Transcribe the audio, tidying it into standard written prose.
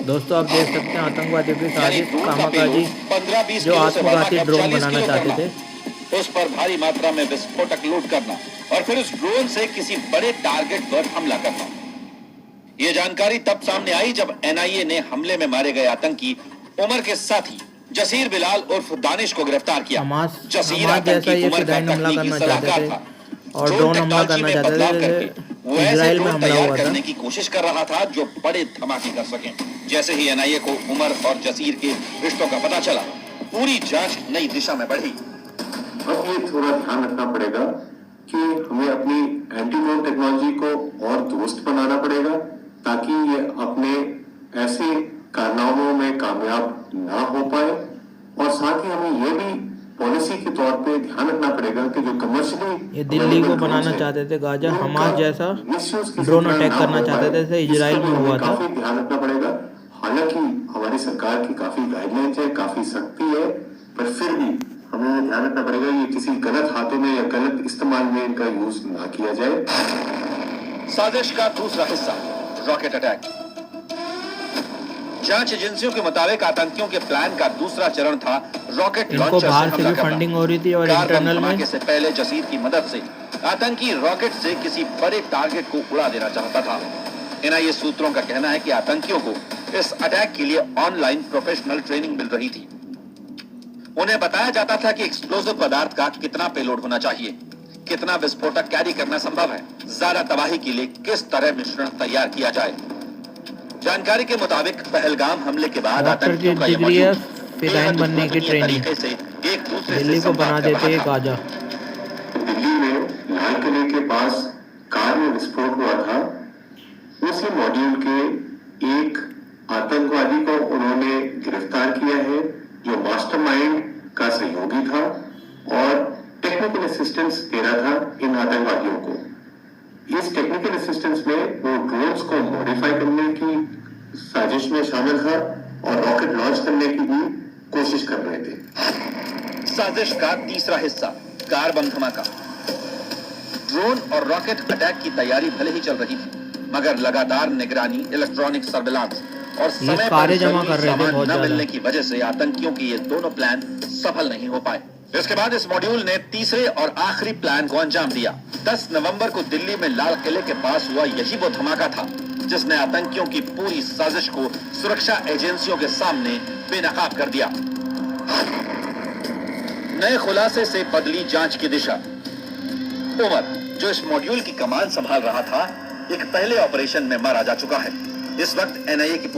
दोस्तों आप देख सकते हैं आतंकवादियों की यानी साजिश ड्रोन का कामाकाजी पेलोड 15-20 जो किलो से आत्मघाती बढ़ाकर ड्रोन 40 बनाना किलो चाहते करना, थे। उस पर भारी मात्रा में विस्फोटक लोड करना और फिर उस ड्रोन से किसी बड़े टारगेट पर हमला करना। यह जानकारी तब सामने आई जब एनआईए ने हमले में मारे गए आतंकी उमर के साथी जसीर बिलाल उर्फ दानिश को गिरफ्तार किया। जसीर हमास जैसा आतंकी ये उमर का फिदाइन हमला तकनीकी करना चाहते सलाहकार थे था। और ड्रोन ड्रोन हमला टेक्नोलॉजी करना में चाहते बदलाव थे करके जैसे वो ऐसे इजराइल में ड्रोन हमला तैयार हुआ था। करने की कोशिश कर रहा था जो बड़े धमाके कर सकें। जैसे ही एनआईए को उमर और जसीर के रिश्तों का पता चला, पूरी जांच नई दिशा में बढ़ी। अब ये थोड़ा ध्यान रखना पड़ेगा कि हमें अपनी एंटी ड्रोन टेक्नोलॉजी को और दुरुस्त बनाना पड़ेगा ताकि ये अपने ऐसे कारनामों में कामयाब ना हो पाए। और साथ ही हमें ये भी पॉलिसी के तौर पे ध्यान रखना पड़ेगा कि जो कमर्शियली ये दिल्ली को बनाना चाहते थे गाजा, हमास जैसा ड्रोन अटैक करना चाहते थे जैसे इजराइल में हुआ था। काफी ध्यान रखना पड़ेगा। हालांकि हमारी सरकार की काफी गाइडलाइंस है, काफी सख्ती है, पर फिर भी हमें ये ध्यान रखना पड़ेगा ये किसी गलत हाथों में या गलत इस्तेमाल में इनका यूज ना किया जाए। साजिश का दूसरा हिस्सा, रॉकेट अटैक। जांच एजेंसियों के मुताबिक आतंकियों के प्लान का दूसरा चरण था रॉकेट इनको लॉन्चर बाहर से से हमला भी करना। फंडिंग हो रही थी और कार बम इंटरनल में धमाके से पहले जसीर की मदद से आतंकी रॉकेट से किसी बड़े टारगेट को उड़ा देना चाहता था। एनआईए सूत्रों का कहना है कि आतंकियों को इस अटैक के लिए ऑनलाइन प्रोफेशनल ट्रेनिंग मिल रही थी। उन्हें बताया जाता था कि एक्सप्लोजिव पदार्थ का कितना पेलोड होना चाहिए, कितना विस्फोटक कैरी करना संभव है, ज्यादा तबाही के लिए किस तरह मिश्रण तैयार किया जाए। जानकारी के मुताबिक पहलगाम हमले के बाद आतंकियों का यह डिग्री है मॉड्यूल फिदाइन बनने की ट्रेनिंग, तरीके से एक दूसरे दिल्ली से को बना संवाद कर देते रहा एक था। गाजा। दिल्ली में लाल किले के पास कार में विस्फोट हुआ था। उसी मॉड्यूल के एक आतंकवादी को उन्होंने गिरफ्तार किया है जो मास्टरमाइंड का सहयोगी था और टेक्निकल असिस्टेंस दे रहा था इन आतंकवादियों को। इस टेक्निकल असिस्टेंस में वो ड्रोन्स को मॉडिफाई करने की साजिश में शामिल था और रॉकेट लॉन्च करने की भी कोशिश कर रहे थे। साजिश का तीसरा हिस्सा, कार बम धमाका। ड्रोन और रॉकेट अटैक की तैयारी भले ही चल रही थी, मगर लगातार निगरानी, इलेक्ट्रॉनिक सर्विलांस और समय कारें जमा पर कर रहे थे सामान बहुत न ज्यादा। मिलने की वजह से आतंकियों की ये दोनों प्लान सफल नहीं हो पाए। इसके बाद इस मॉड्यूल ने तीसरे और आखिरी प्लान को अंजाम दिया। 10 नवंबर को दिल्ली में लाल किले के पास हुआ यही वो धमाका था जिसने आतंकियों की पूरी साजिश को सुरक्षा एजेंसियों के सामने बेनकाब कर दिया। नए खुलासे से बदली जांच की दिशा। उमर, जो इस मॉड्यूल की कमान संभाल रहा था, एक पहले ऑपरेशन में मारा जा चुका है। इस वक्त एनआईए की